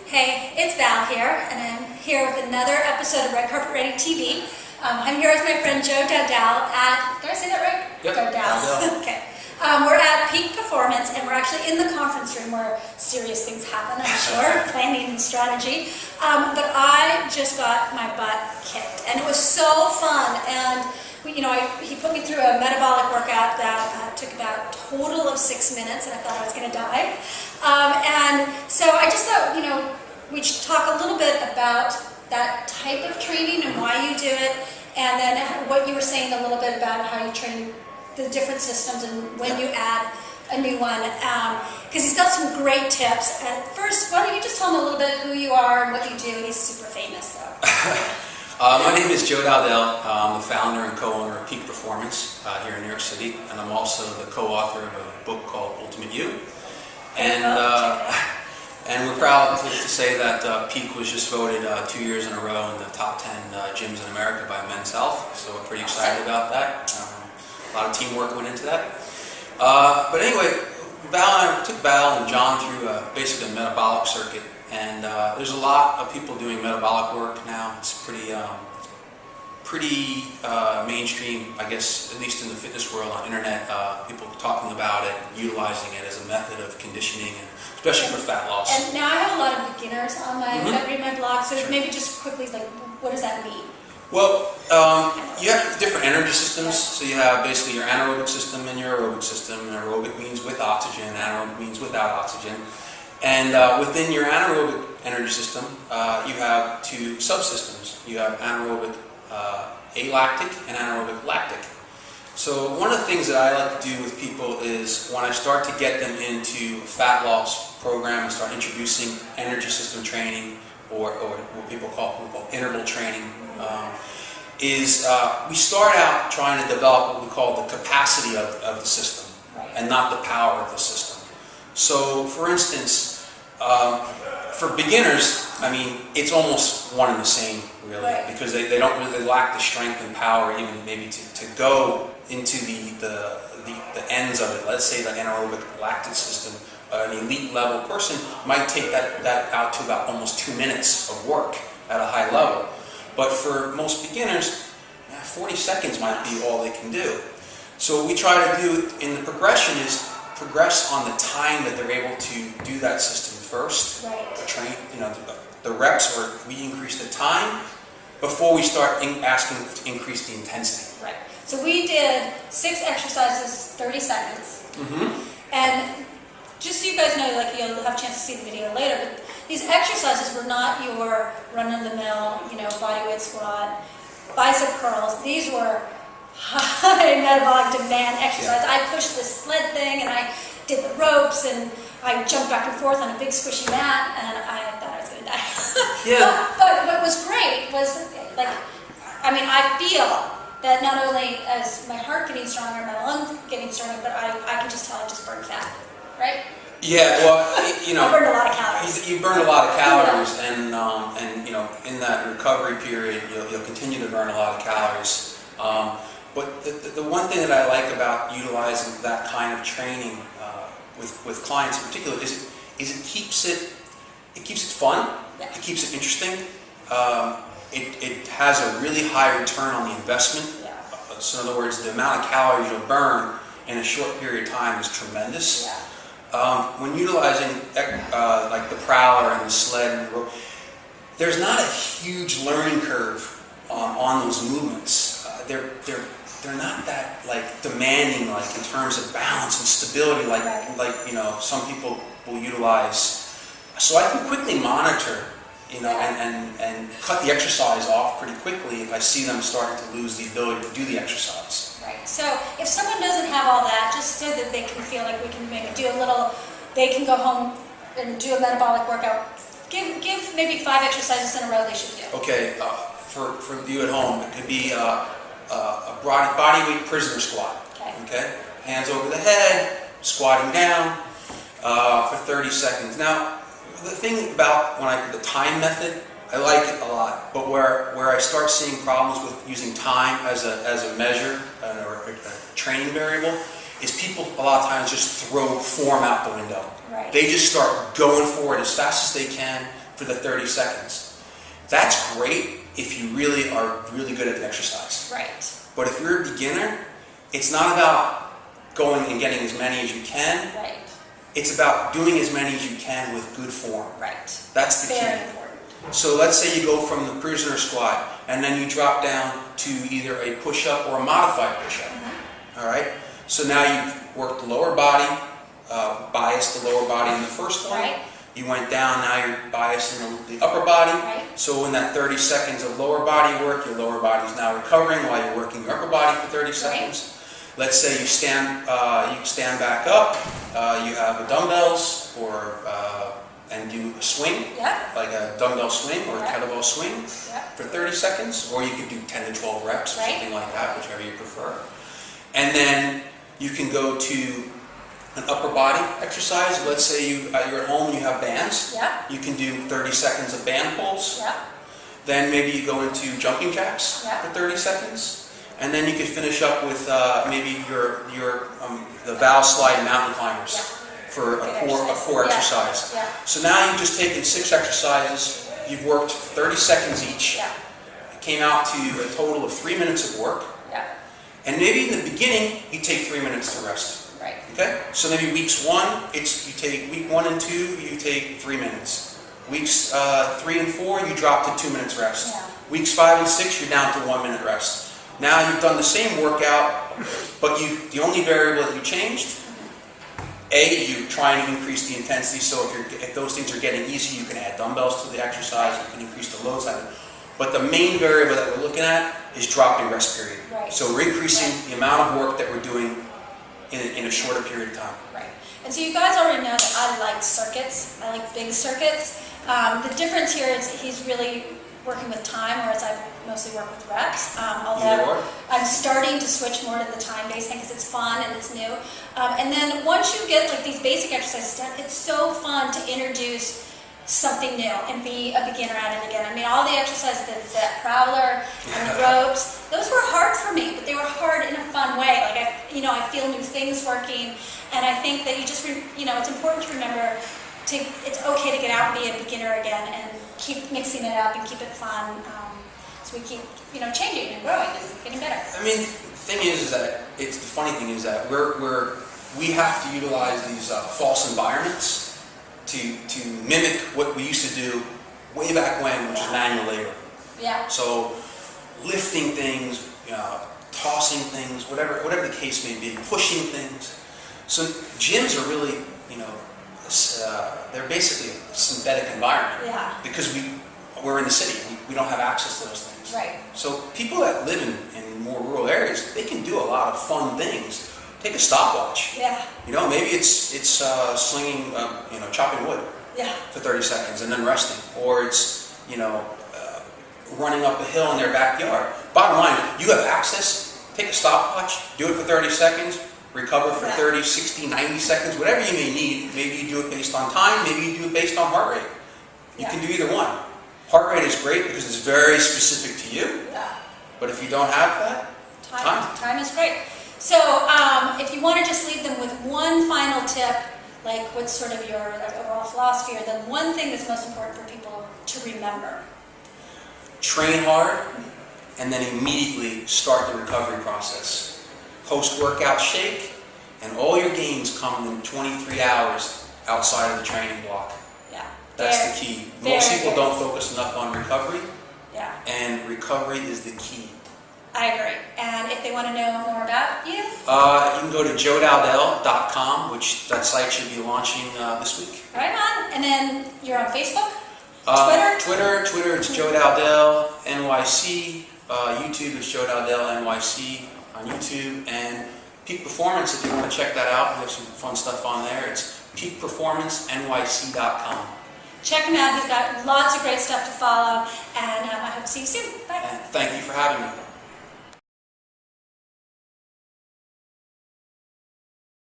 Hey, it's Val here, and I'm here with another episode of Red Carpet Ready TV. I'm here with my friend Dowdell at, did I say that right? Yep. Dowdell. Okay. We're at Peak Performance, and we're actually in the conference room where serious things happen, I'm sure, planning and strategy. But I just got my butt kicked, and it was so fun. And he put me through a metabolic workout that took about a total of 6 minutes, and I thought I was going to die. And so I just thought, we should talk a little bit about that type of training and why you do it, and then what you were saying a little bit about how you train the different systems and when you add a new one, because he's got some great tips. First, why don't you just tell him a little bit who you are and what you do? He's super famous, so. My name is Dowdell. I'm the founder and co-owner of Peak Performance here in New York City, and I'm also the co-author of a book called Ultimate You. And we're proud to say that Peak was just voted 2 years in a row in the top 10 gyms in America by Men's Health, so we're pretty excited about that. A lot of teamwork went into that. But anyway, I took Val and John through basically a metabolic circuit, and there's a lot of people doing metabolic work now. It's pretty mainstream, I guess, at least in the fitness world on internet. People talking about it, utilizing it as a method of conditioning, and especially for fat loss. And now I have a lot of beginners on that read my blog, so maybe just quickly, what does that mean? Well, you have different energy systems. So you have basically your anaerobic system and your aerobic system. And aerobic means with oxygen, anaerobic means without oxygen. And within your anaerobic energy system, you have two subsystems. You have anaerobic alactic and anaerobic lactic. So one of the things that I like to do with people is when I start to get them into a fat loss program and start introducing energy system training, or what people call interval training, we start out trying to develop what we call the capacity of the system, and not the power of the system. So for instance, for beginners, I mean, it's almost one and the same, really, because they don't really lack the strength and power even maybe to go into the ends of it. Let's say the anaerobic lactic system, an elite level person might take that out to about almost 2 minutes of work at a high level. But for most beginners, 40 seconds might be all they can do. So what we try to do in the progression is progress on the time that they're able to do that system first. Train, the reps, or we increase the time before we start asking to increase the intensity. Right. So we did 6 exercises, 30 seconds. And just so you guys know, you'll have a chance to see the video later, but these exercises were not your run-of-the-mill, bodyweight squat, bicep curls. These were high metabolic demand exercises. I pushed this sled thing, and I did the ropes, and I jumped back and forth on a big squishy mat, and I thought I was going to die. But what was great was, I feel that not only is my heart getting stronger, my lungs getting stronger, but I can just tell I just burned fat, right? Yeah, well, I burned a lot of calories. You burn a lot of calories, and in that recovery period, you'll continue to burn a lot of calories. But the one thing that I like about utilizing that kind of training with clients in particular is it keeps it fun. It keeps it interesting. It has a really high return on the investment. So in other words, the amount of calories you'll burn in a short period of time is tremendous. When utilizing like the prowler and the sled and the rope, there's not a huge learning curve on those movements. They're not that demanding in terms of balance and stability some people will utilize. So I can quickly monitor and cut the exercise off pretty quickly if I see them starting to lose the ability to do the exercise. Right. So if someone doesn't have all that, just so that they can feel like we can maybe do a little, they can go home and do a metabolic workout. Give maybe 5 exercises in a row they should do. Okay. For you at home, it could be a body weight prisoner squat. Okay. Hands over the head, squatting down for 30 seconds. Now, the thing about the time method, I like it a lot, but where I start seeing problems with using time as a measure or training variable is people a lot of times just throw form out the window. Right. They just start going for it as fast as they can for the 30 seconds. That's great if you really are really good at the exercise. Right. But if you're a beginner, it's not about going and getting as many as you can. Right. It's about doing as many as you can with good form. Right. That's the Very key. important. So let's say you go from the prisoner squat and then you drop down to either a push-up or a modified push-up. All right? So now you've worked the lower body, biased the lower body in the first one. Right. You went down, now you're biasing the upper body. Right. So in that 30 seconds of lower body work, your lower body is now recovering while you're working your upper body for 30 seconds. Let's say you stand back up, you have a dumbbells and do a swing, Yeah. like a dumbbell swing or a Right. kettlebell swing Yeah. for 30 seconds, or you could do 10 to 12 reps or Right. something like that, whichever you prefer. And then you can go to an upper body exercise. Let's say you're at home and you have bands. Yeah. You can do 30 seconds of band pulls. Yeah. Then maybe you go into jumping jacks Yeah. for 30 seconds. And then you could finish up with maybe the valve slide mountain climbers for Good a core Yeah. exercise. Yeah. So now you've just taken 6 exercises. You've worked 30 seconds each. Yeah. It came out to a total of 3 minutes of work. Yeah. And maybe in the beginning, you take 3 minutes to rest. Right. Okay? So maybe weeks 1, you take week 1 and 2, you take 3 minutes. Weeks 3 and 4, you drop to 2 minutes rest. Yeah. Weeks 5 and 6, you're down to 1 minute rest. Now you've done the same workout, but the only variable that you changed, you try and increase the intensity. So if those things are getting easy, you can add dumbbells to the exercise. You can increase the load side. But the main variable that we're looking at is dropping rest period. Right. So we're increasing the amount of work that we're doing in a shorter period of time. Right. And so you guys already know that I like circuits. I like big circuits. The difference here is he's really working with time, whereas I mostly work with reps. Although I'm starting to switch more to the time-based thing because it's fun and it's new. And then once you get like these basic exercises done, it's so fun to introduce something new and be a beginner at it again. I mean, all the exercises, the prowler and the ropes, those were hard for me, but they were hard in a fun way. Like I feel new things working, and I think that it's important to remember it's okay to get out and be a beginner again and keep mixing it up and keep it fun. So we keep changing and growing and getting better. I mean, the thing is that the funny thing is that we have to utilize these false environments to mimic what we used to do way back when, which is manual labor. Yeah. So lifting things, tossing things, whatever the case may be, pushing things. So gyms are really, they're basically a synthetic environment. Yeah. Because we're in the city, we don't have access to those things. Right. So people that live in more rural areas, they can do a lot of fun things. Take a stopwatch. Yeah. Maybe it's slinging, chopping wood. Yeah. For 30 seconds and then resting, or it's running up a hill in their backyard. Bottom line, you have access. Take a stopwatch, do it for 30 seconds, recover for 30, 60, 90 seconds, whatever you may need. Maybe you do it based on time. Maybe you do it based on heart rate. You can do either one. Heart rate is great because it's very specific to you. Yeah. But if you don't have that, time is great. So if you want to just leave them with one final tip, like what's sort of your overall philosophy, or the one thing that's most important for people to remember? Train hard and then immediately start the recovery process. Post-workout shake, and all your gains come in 23 hours outside of the training block. Yeah. That's the key. Most people don't focus enough on recovery, and recovery is the key. I agree. And if they want to know more about you? You can go to Dowdell.com, which that site should be launching this week. Right on. And then you're on Facebook? Twitter, it's Joe Dowdell, NYC. YouTube, it's Joe Dowdell, NYC on YouTube. And Peak Performance, if you want to check that out, we have some fun stuff on there. It's peakperformancenyc.com. Check him out. He's got lots of great stuff to follow. And I hope to see you soon. Bye. And thank you for having me.